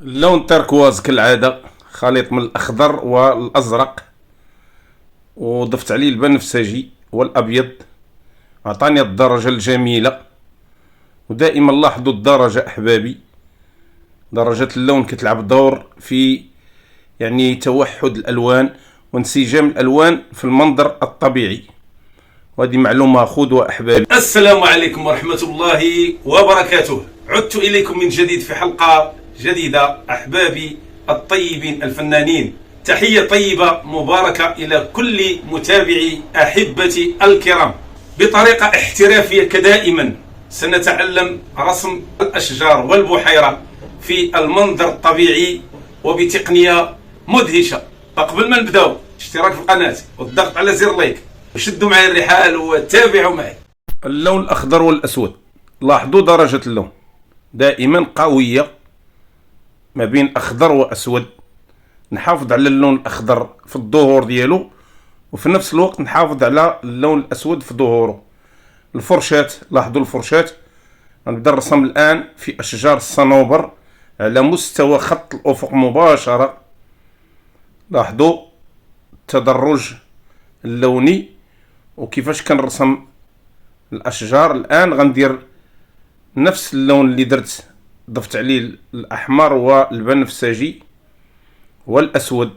اللون تركواز كالعادة، خليط من الأخضر والأزرق، وضفت عليه البنفسجي والأبيض. أعطاني الدرجة الجميلة. ودائما لاحظوا الدرجة أحبابي، درجة اللون كتلعب دور في توحد الألوان وانسجام الألوان في المنظر الطبيعي. وهذه معلومة خذوها أحبابي. السلام عليكم ورحمة الله وبركاته. عدت إليكم من جديد في حلقة جديدة أحبابي الطيبين الفنانين. تحية طيبة مباركة إلى كل متابعي أحبتي الكرام. بطريقة احترافية كدائما سنتعلم رسم الأشجار والبحيرة في المنظر الطبيعي وبتقنية مدهشة. فقبل ما نبداو، اشتراك في القناة والضغط على زر لايك، وشدوا معي الرحال وتابعوا معي. اللون الأخضر والأسود، لاحظوا درجة اللون دائما قوية ما بين أخضر وأسود. نحافظ على اللون الأخضر في الظهور ديالو، وفي نفس الوقت نحافظ على اللون الأسود في ظهوره. الفرشاة، لاحظوا الفرشاة. نبدأ الرسم الآن في أشجار الصنوبر على مستوى خط الأفق مباشرة. لاحظوا التدرج اللوني وكيفاش كنرسم الأشجار. الآن غندير نفس اللون اللي درت، ضفت عليه الأحمر والبنفسجي والأسود،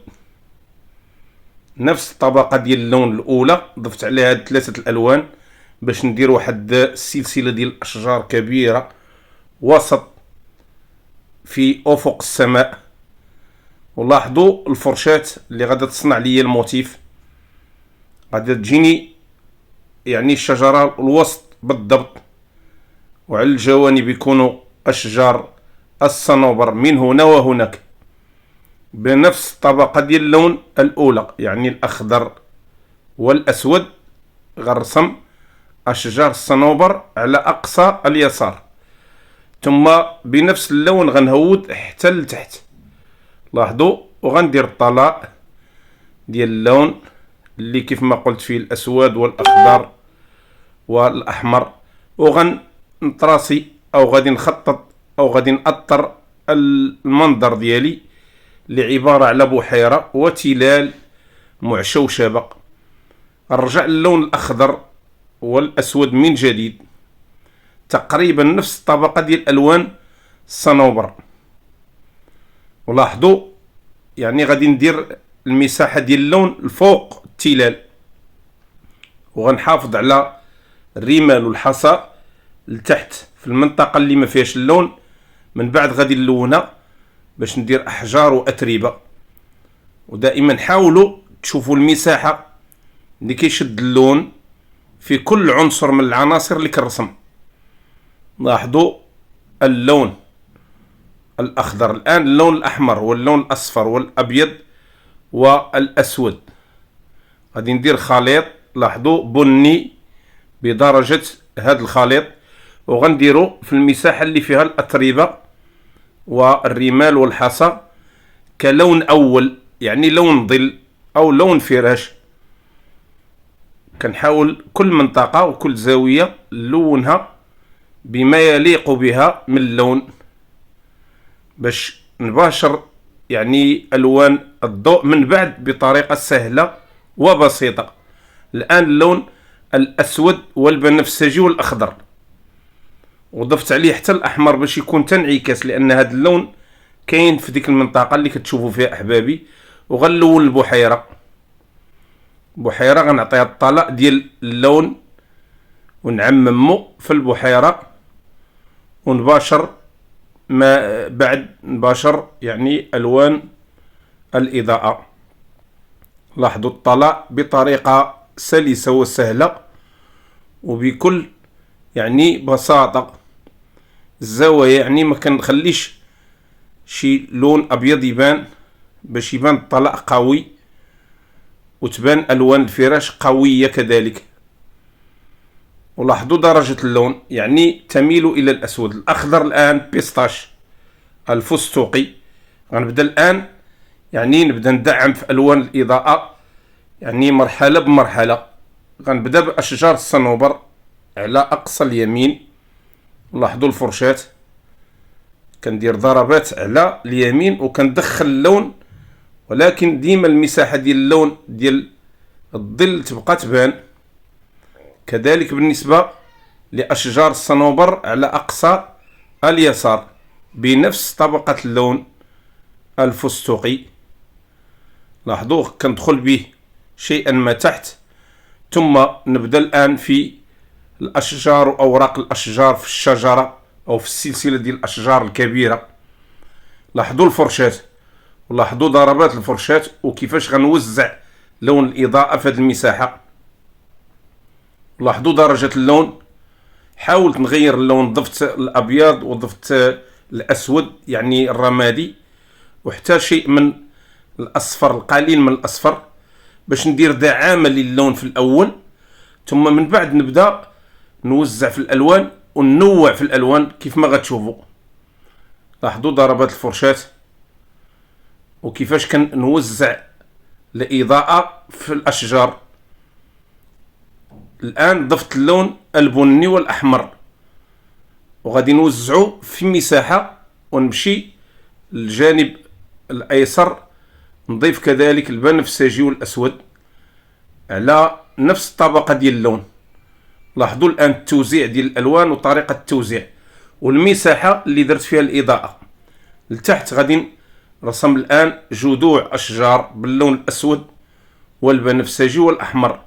نفس الطبقة ديال اللون الأولى ضفت عليها هاد ثلاثة الألوان باش ندير واحد السلسلة ديال الأشجار كبيرة وسط في أفق السماء. ولاحظوا الفرشاة اللي غادا تصنع لي الموتيف، غادا تجيني الشجرة الوسط بالضبط، وعلى الجوانب يكونوا أشجار الصنوبر من هنا وهناك بنفس الطبقة ديال اللون الأولى، الأخضر والأسود. غنرسم أشجار الصنوبر على أقصى اليسار، ثم بنفس اللون غنهود حتى لتحت. لاحظوا، وغندير الطلاء ديال اللون اللي كيف ما قلت فيه الأسود والأخضر والأحمر. وغنطراسي أو غادي نخطط أو غادي نأطر المنظر ديالي اللي عبارة على بحيرة وتلال معشوشبة. نرجع اللون الأخضر والأسود من جديد، تقريبا نفس الطبقة ديال ألوان الصنوبر. ولاحظوا غادي ندير المساحة ديال اللون الفوق التلال، وغنحافظ على الرمال والحصى لتحت في المنطقة اللي ما فيهاش اللون. من بعد غادي نلونها باش ندير أحجار وأتربة. ودائما حاولوا تشوفوا المساحة اللي كيشد اللون في كل عنصر من العناصر اللي كنرسم. لاحظوا اللون الأخضر، الآن اللون الأحمر واللون الأصفر والأبيض والأسود. غادي ندير خليط، لاحظوا بني بدرجة هذا الخليط، وغنديرو في المساحة اللي فيها الأتربة والرمال والحصى كلون أول، لون ظل أو لون فراش. كنحاول كل منطقة وكل زاوية نلونها بما يليق بها من اللون باش نباشر ألوان الضوء من بعد بطريقة سهلة وبسيطة. الآن اللون الأسود والبنفسجي والأخضر، وضفت عليه حتى الأحمر باش يكون تنعكاس، لأن هذا اللون كاين في ديك المنطقة اللي كتشوفوا فيها أحبابي. وغنلون البحيرة، غنعطيها الطلاء ديال اللون ونعممو في البحيرة، ونباشر ما بعد نباشر ألوان الإضاءة. لاحظوا الطلاء بطريقة سلسة وسهلة وبكل بساطة. الزوايا ما كنخليش شي لون أبيض يبان، باش يبان الطلاء قوي وتبان ألوان الفراش قوية كذلك. ولاحظوا درجة اللون تميل إلى الأسود. الأخضر الآن بيستاش الفستقي. غنبدا الآن نبدا ندعم في ألوان الإضاءة مرحلة بمرحلة. غنبدا بأشجار الصنوبر على أقصى اليمين. لاحظوا الفرشاة كندير ضربات على اليمين وكندخل اللون، ولكن ديما المساحة ديال اللون ديال الظل تبقى تبان. كذلك بالنسبة لأشجار الصنوبر على أقصى اليسار بنفس طبقة اللون الفستقي. لاحظوا كندخل به شيئا ما تحت، ثم نبدأ الآن في الأشجار وأوراق الأشجار في الشجرة أو في السلسلة ديال الأشجار الكبيرة. لاحظوا الفرشاة ولاحظوا ضربات الفرشاة وكيفاش غنوزع لون الإضاءة في هذه المساحة. لاحظوا درجة اللون، حاولت نغير اللون، ضفت الأبيض وضفت الأسود يعني الرمادي وحتى شيء من الأصفر، القليل من الأصفر، باش ندير دعامة للون في الأول، ثم من بعد نبدأ نوزع في الألوان وننوع في الألوان كيف ما غتشوفوا. لاحظوا ضربات الفرشاة وكيفاش كنوزع الإضاءة في الأشجار. الآن ضفت اللون البني والأحمر وغادي نوزعو في مساحة، ونمشي للجانب الأيسر نضيف كذلك البنفسجي والأسود على نفس الطبقة ديال اللون. لاحظوا الآن التوزيع ديال الألوان وطريقة التوزيع والمساحة اللي درت فيها الإضاءة. لتحت غادي نرسم الآن جذوع أشجار باللون الأسود والبنفسجي والأحمر،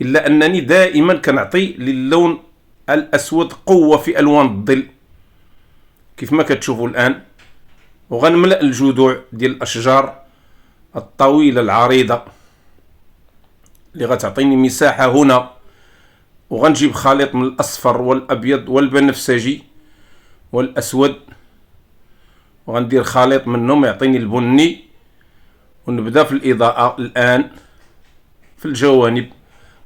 إلا أنني دائما كنعطي للون الأسود قوة في ألوان الظل كيف ما كتشوفوا الآن. وغنملأ الجذوع ديال الأشجار الطويلة العريضة اللي غتعطيني مساحة هنا، وغنجيب خليط من الأصفر والأبيض والبنفسجي والأسود وغندير خليط منهم يعطيني البني، ونبدأ في الإضاءة الآن في الجوانب.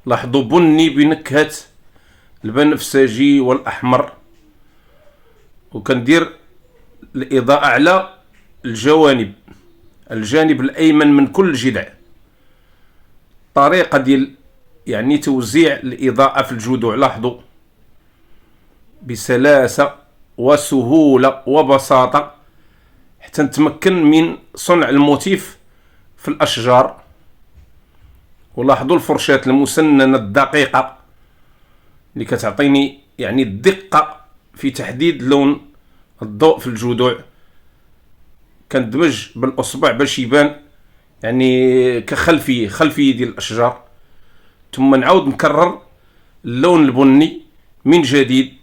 لاحظوا بني بنكهة البنفسجي والأحمر، وكندير الإضاءة على الجوانب، الجانب الأيمن من كل جذع. طريقة ديال يعني توزيع الإضاءة في الجذوع، لاحظوا بسلاسة وسهولة وبساطة حتى نتمكن من صنع الموتيف في الأشجار. ولاحظوا الفرشاة المسننة الدقيقة اللي كتعطيني يعني الدقة في تحديد لون الضوء في الجذوع. كندمج بالأصبع باش يبان يعني خلفية ديال الأشجار، ثم نعاود نكرر اللون البني من جديد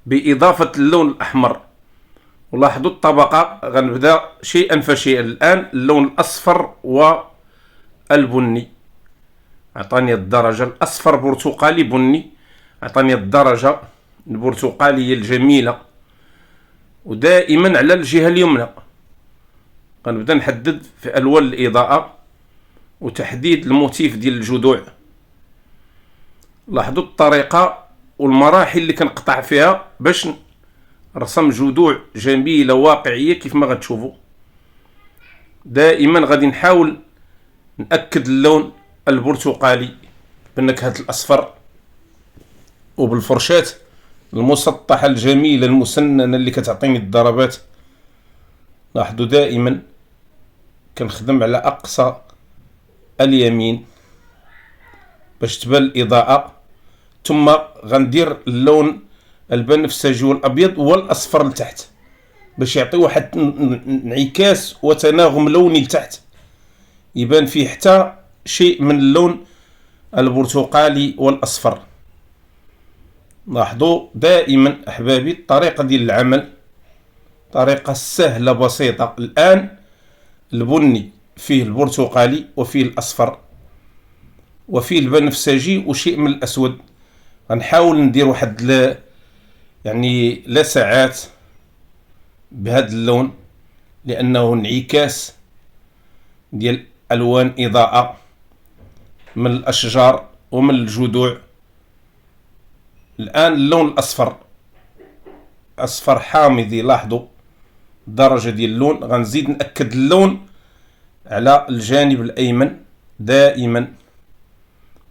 بإضافة اللون الأحمر. ولاحظوا الطبقة غنبدأ شيئا فشيئا. الآن اللون الأصفر والبني عطاني الدرجة الأصفر برتقالي بني، عطاني الدرجة البرتقالية الجميلة. ودائما على الجهة اليمنى غنبدأ نحدد في ألوان الإضاءة وتحديد الموتيف ديال الجذوع. لاحظوا الطريقة والمراحل اللي كنقطع فيها باش رسم جذوع جميلة واقعية كيف ما غتشوفوا. دائما غادي نحاول نأكد اللون البرتقالي بنكهة الأصفر، وبالفرشاة المسطحة الجميلة المسننة اللي كتعطيني الضربات. لاحظوا دائما كنخدم على أقصى اليمين باش تبان الإضاءة، ثم غندير اللون البنفسجي والأبيض والأصفر لتحت باش يعطي واحد انعكاس وتناغم لوني لتحت، يبان فيه حتى شيء من اللون البرتقالي والأصفر. لاحظوا دائما أحبابي الطريقة ديال العمل طريقة سهلة بسيطة. الآن البني فيه البرتقالي وفيه الأصفر وفيه البنفسجي وشيء من الأسود. غنحاول ندير واحد يعني لسعات بهذا اللون لأنه انعكاس ديال ألوان إضاءة من الأشجار ومن الجذوع. الآن اللون الأصفر أصفر حامضي، لاحظوا درجة ديال اللون. غنزيد نأكد اللون على الجانب الأيمن دائما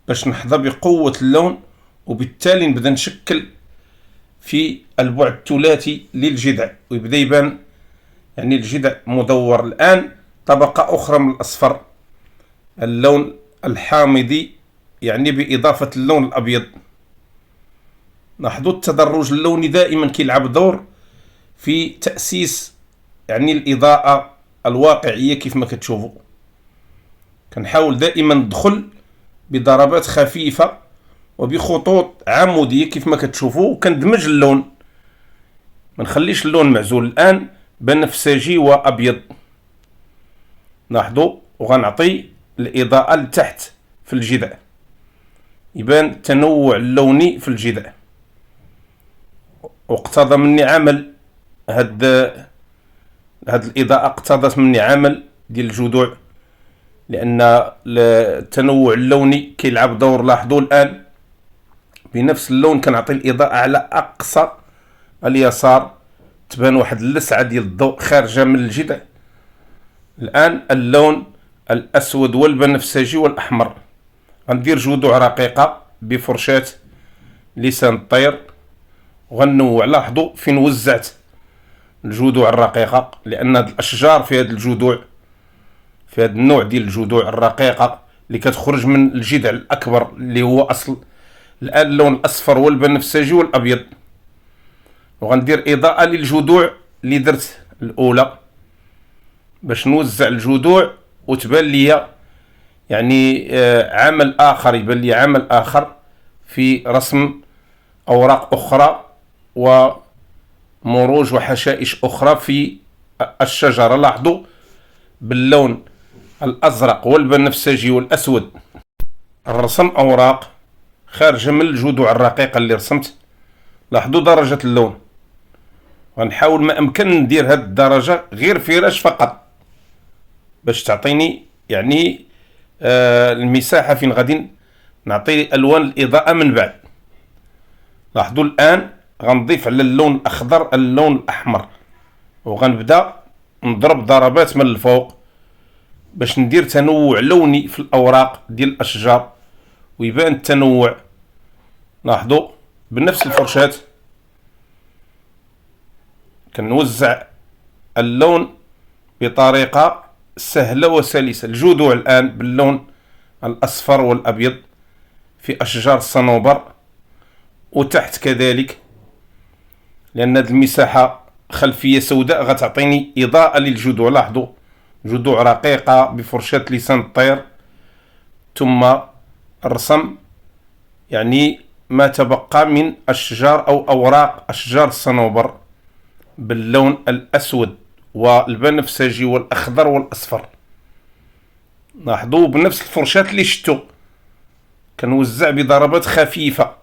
باش نحظى بقوة اللون، وبالتالي نبدأ نشكل في البعد الثلاثي للجذع ويبدأ يبان يعني الجذع مدور. الآن طبقة أخرى من الأصفر، اللون الحامضي، يعني بإضافة اللون الأبيض. لاحظوا التدرج اللوني دائما كيلعب دور في تأسيس يعني الإضاءة الواقعية. كيف ما كتشوفوا كنحاول دائما ندخل بضربات خفيفة وبخطوط عمودية كيف ما كتشوفوا، وكندمج اللون، ما نخليش اللون معزول. الآن بنفسجي وأبيض، لاحظوا، وغنعطي الإضاءة لتحت في الجذع، يبان التنوع اللوني في الجذع. واقتضى مني عمل هاد الإضاءة، اقتضت مني عمل ديال الجذوع، لأن التنوع اللوني كيلعب دور. لاحظوا الآن بنفس اللون كنعطي الإضاءة على أقصى اليسار، تبان واحد اللسعة ديال الضوء خارجة من الجذع. الآن اللون الأسود والبنفسجي والأحمر. غندير جذوع رقيقة بفرشاة لسان الطير وغنوع. لاحظوا فين وزعت الجذوع الرقيقة، لأن هاد الأشجار في هاد الجذوع، في هاد النوع ديال الجذوع الرقيقة اللي كتخرج من الجذع الأكبر اللي هو أصل. الآن اللون الأصفر والبنفسجي والأبيض. وغندير إضاءة للجذوع اللي درت الأولى باش نوزع الجذوع وتبان لي يعني عمل آخر، يبان لي عمل آخر في رسم أوراق أخرى ومروج وحشائش أخرى في الشجرة. لاحظوا باللون الأزرق والبنفسجي والأسود الرسم أوراق خارجة من الجذوع الرقيقة اللي رسمت. لاحظوا درجة اللون، غنحاول ما أمكن ندير هاد الدرجة غير فراش فقط باش تعطيني يعني المساحة فين غادي نعطي ألوان الإضاءة من بعد. لاحظوا الآن غنضيف على اللون الأخضر اللون الأحمر، وغنبدأ نضرب ضربات من الفوق باش ندير تنوع لوني في الأوراق ديال الأشجار ويبان التنوع. لاحظوا بنفس الفرشاة كنوزع اللون بطريقة سهلة وسلسة. الجذوع الآن باللون الأصفر والأبيض في أشجار الصنوبر، وتحت كذلك، لأن هذه المساحة خلفية سوداء غتعطيني إضاءة للجذوع. لاحظوا جذوع رقيقة بفرشاة لسان الطير، ثم الرسم يعني ما تبقى من أشجار أو أوراق أشجار الصنوبر باللون الأسود والبنفسجي والأخضر والأصفر. لاحظوا بنفس الفرشاة اللي شفتوا كنوزع بضربات خفيفة،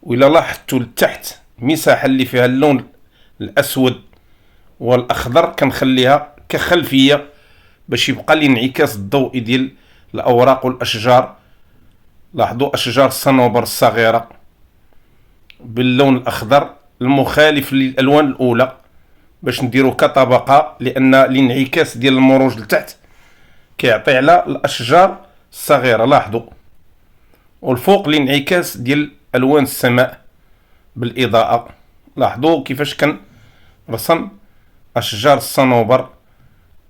وإلا لاحظتوا لتحت مساحة اللي فيها اللون الأسود والأخضر كنخليها كخلفية باش يبقى لي انعكاس الضوئي ديال الأوراق والأشجار. لاحظوا أشجار الصنوبر الصغيرة باللون الأخضر المخالف للألوان الأولى باش نديرو كطبقة، لأن الانعكاس ديال المروج لتحت كيعطي على الأشجار الصغيرة. لاحظوا والفوق الانعكاس ديال ألوان السماء بالإضاءة. لاحظوا كيفاش كنرسم أشجار الصنوبر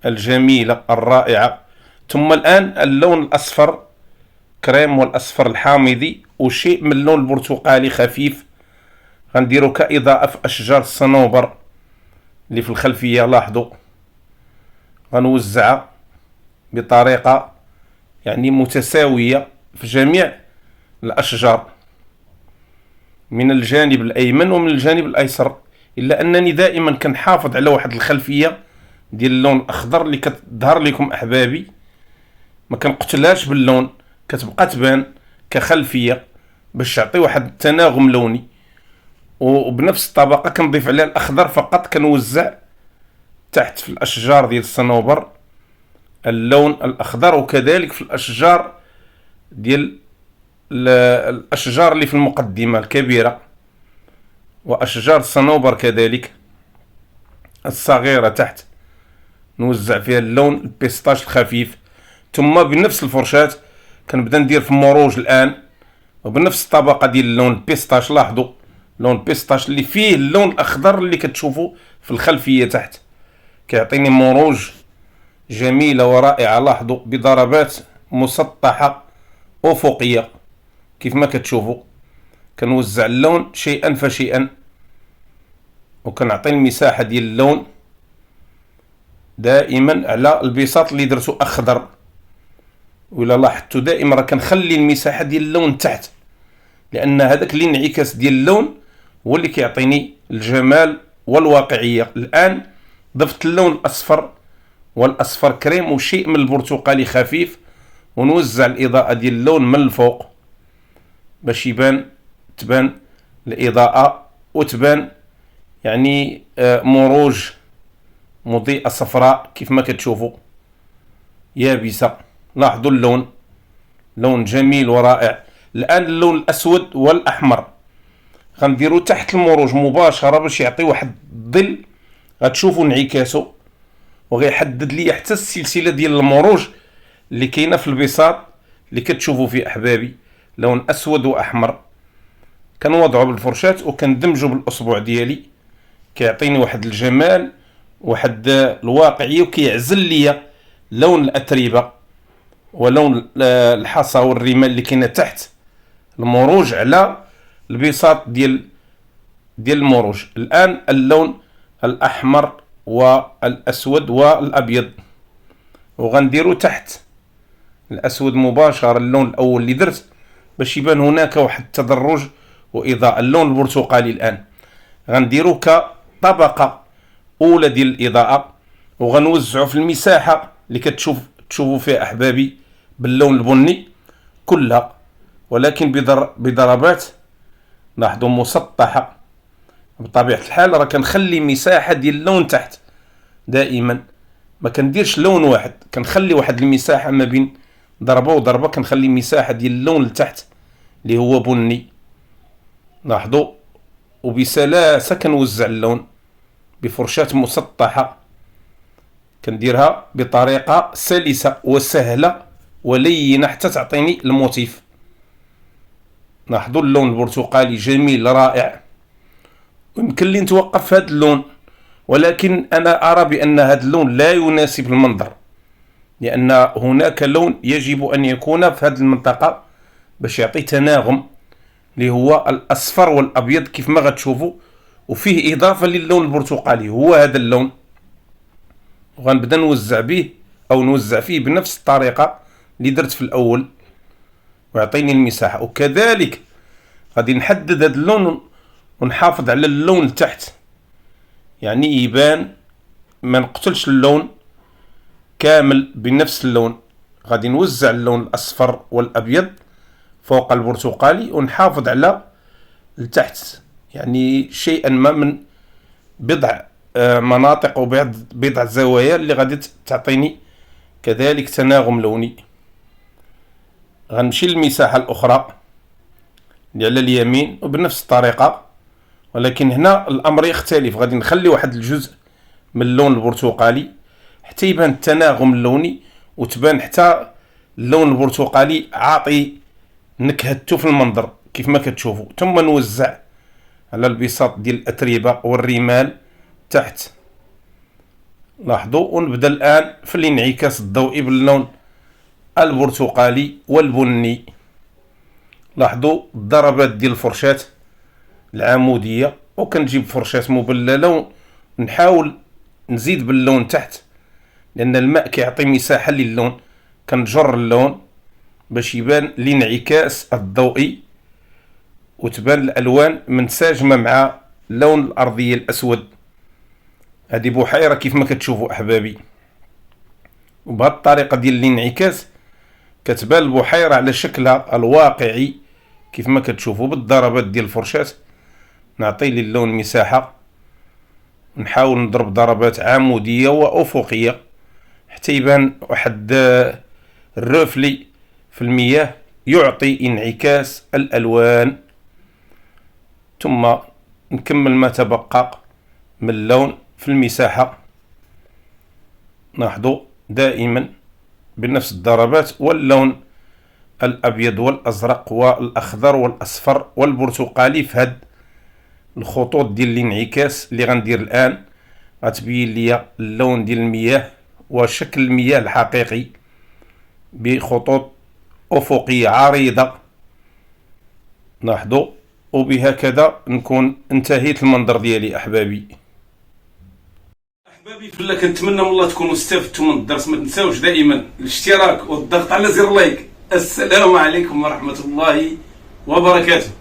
الجميلة الرائعة. ثم الآن اللون الأصفر كريم والأصفر الحامضي وشيء من اللون البرتقالي خفيف غنديرو كإضاءة في أشجار الصنوبر اللي في الخلفية. لاحظوا غنوزعها بطريقة يعني متساوية في جميع الأشجار من الجانب الأيمن ومن الجانب الأيسر، إلا أنني دائما كنحافظ على واحد الخلفية ديال اللون الأخضر اللي كتظهر لكم أحبابي، ما كنقتلهاش باللون، كتبقى تبان كخلفية باش تعطي واحد التناغم لوني. وبنفس الطبقة كنضيف عليها الأخضر فقط، كنوزع تحت في الأشجار ديال الصنوبر اللون الأخضر، وكذلك في الأشجار ديال الأشجار اللي في المقدمة الكبيرة وأشجار الصنوبر كذلك الصغيرة تحت نوزع فيها اللون البيستاش الخفيف. ثم بنفس الفرشاة كنبدا ندير في مروج الآن وبنفس الطبقة ديال اللون البيستاش. لاحظوا لون البيستاش اللي فيه اللون الأخضر اللي كتشوفوا في الخلفية تحت. كيعطيني مروج جميلة ورائعة. لاحظوا بضربات مسطحة أفقية كيف ما كتشوفوا. كنوزع اللون شيئا فشيئا وكنعطي المساحة ديال اللون دائما على البساط اللي درتو أخضر. وإلا لاحظتوا دائما راه كنخلي المساحة ديال اللون تحت، لأن هذاك الانعكاس ديال اللون هو اللي كيعطيني الجمال والواقعية. الآن ضفت اللون الأصفر والأصفر كريم وشيء من البرتقالي خفيف، ونوزع الإضاءة ديال اللون من الفوق باش تبان الإضاءة وتبان يعني مروج مضيئة صفراء كيف ما كتشوفوا يابسة. لاحظوا اللون، لون جميل ورائع. الآن اللون الأسود والأحمر غنديرو تحت المروج مباشرة باش يعطي واحد الظل، غتشوفوا انعكاسه وغيحدد لي حتى السلسلة ديال المروج اللي كاينة في البساط اللي كتشوفوا فيه أحبابي. لون أسود وأحمر كنوضعو بالفرشاة وكندمجو بالأصبع ديالي، كيعطيني واحد الجمال واحد الواقعية، وكيعزل لي لون الأتربة ولون الحصى والرمال اللي كاينه تحت المروج على البساط ديال المروج. الآن اللون الأحمر والأسود والأبيض، وغنديرو تحت الأسود مباشرة اللون الأول اللي درت باش يبان هناك واحد التدرج وإضاءة. اللون البرتقالي الآن غنديرو كطبقة أولى ديال الإضاءة، وغنوزعو في المساحة اللي تشوفوا فيها أحبابي باللون البني كلها، ولكن بضربات لاحظوا مسطحة. بطبيعة الحال راه كنخلي مساحة ديال اللون تحت دائما، ما كنديرش لون واحد، كنخلي واحد المساحة ما بين ضربة وضربة، كنخلي مساحة ديال اللون لتحت اللي هو بني. لاحظوا وبسلاسة كنوزع اللون بفرشاة مسطحة، كنديرها بطريقة سلسة وسهلة ولينة حتى تعطيني الموتيف. لاحظوا اللون البرتقالي جميل رائع، ويمكن لي نتوقف في هذا اللون، ولكن أنا أرى بأن هذا اللون لا يناسب المنظر، لأن هناك لون يجب أن يكون في هذه المنطقة باش يعطي تناغم، اللي هو الأصفر والأبيض كيف ما غتشوفوا، وفيه إضافة للون البرتقالي هو هذا اللون. وغنبدا نوزع فيه بنفس الطريقة اللي درت في الأول ويعطيني المساحة. وكذلك غادي نحدد هذا اللون ونحافظ على اللون لتحت، يعني يبان ما نقتلش اللون كامل بنفس اللون. غادي نوزع اللون الأصفر والأبيض فوق البرتقالي ونحافظ على لتحت، يعني شيئا ما من بضع مناطق وبضع زوايا اللي غادي تعطيني كذلك تناغم لوني. غنمشي للمساحة الأخرى اللي على اليمين وبنفس الطريقة، ولكن هنا الأمر يختلف. غادي نخلي واحد الجزء من اللون البرتقالي حتى يبان التناغم اللوني، وتبان حتى اللون البرتقالي عاطي نكهته في المنظر كيف ما كتشوفوا. ثم نوزع على البساط ديال الأتربة والرمال تحت. لاحظوا ونبدا الآن في الانعكاس الضوئي باللون البرتقالي والبني. لاحظوا الضربات ديال الفرشاة العمودية، وكنجيب فرشاة مبللة ونحاول نزيد باللون تحت، لأن الماء كيعطي مساحة للون. كنجر اللون باش يبان الانعكاس الضوئي وتبان الألوان منسجمة مع لون الأرضية الأسود. هذه بحيرة كيف ما كتشوفوا أحبابي، وبهذه الطريقة ديال الانعكاس كتبان البحيرة على شكلها الواقعي كيف ما كتشوفوا. بالضربات ديال الفرشاة نعطي للون مساحة، نحاول نضرب ضربات عمودية وأفقية حتى يبان واحد الرفلي في المياه يعطي انعكاس الألوان. ثم نكمل ما تبقى من اللون في المساحة. لاحظوا دائما بنفس الضربات، واللون الأبيض والأزرق والأخضر والأصفر والبرتقالي في هاد الخطوط ديال الانعكاس اللي غندير الآن غتبين لي اللون ديال المياه وشكل المياه الحقيقي بخطوط أفقية عريضة. لاحظوا، وبهكذا نكون انتهيت المنظر ديالي أحبابي. أحبابي فلا كنتمنى من الله تكونوا استفدتوا من الدرس. ما تنساوش دائما الاشتراك والضغط على زر لايك. السلام عليكم ورحمة الله وبركاته.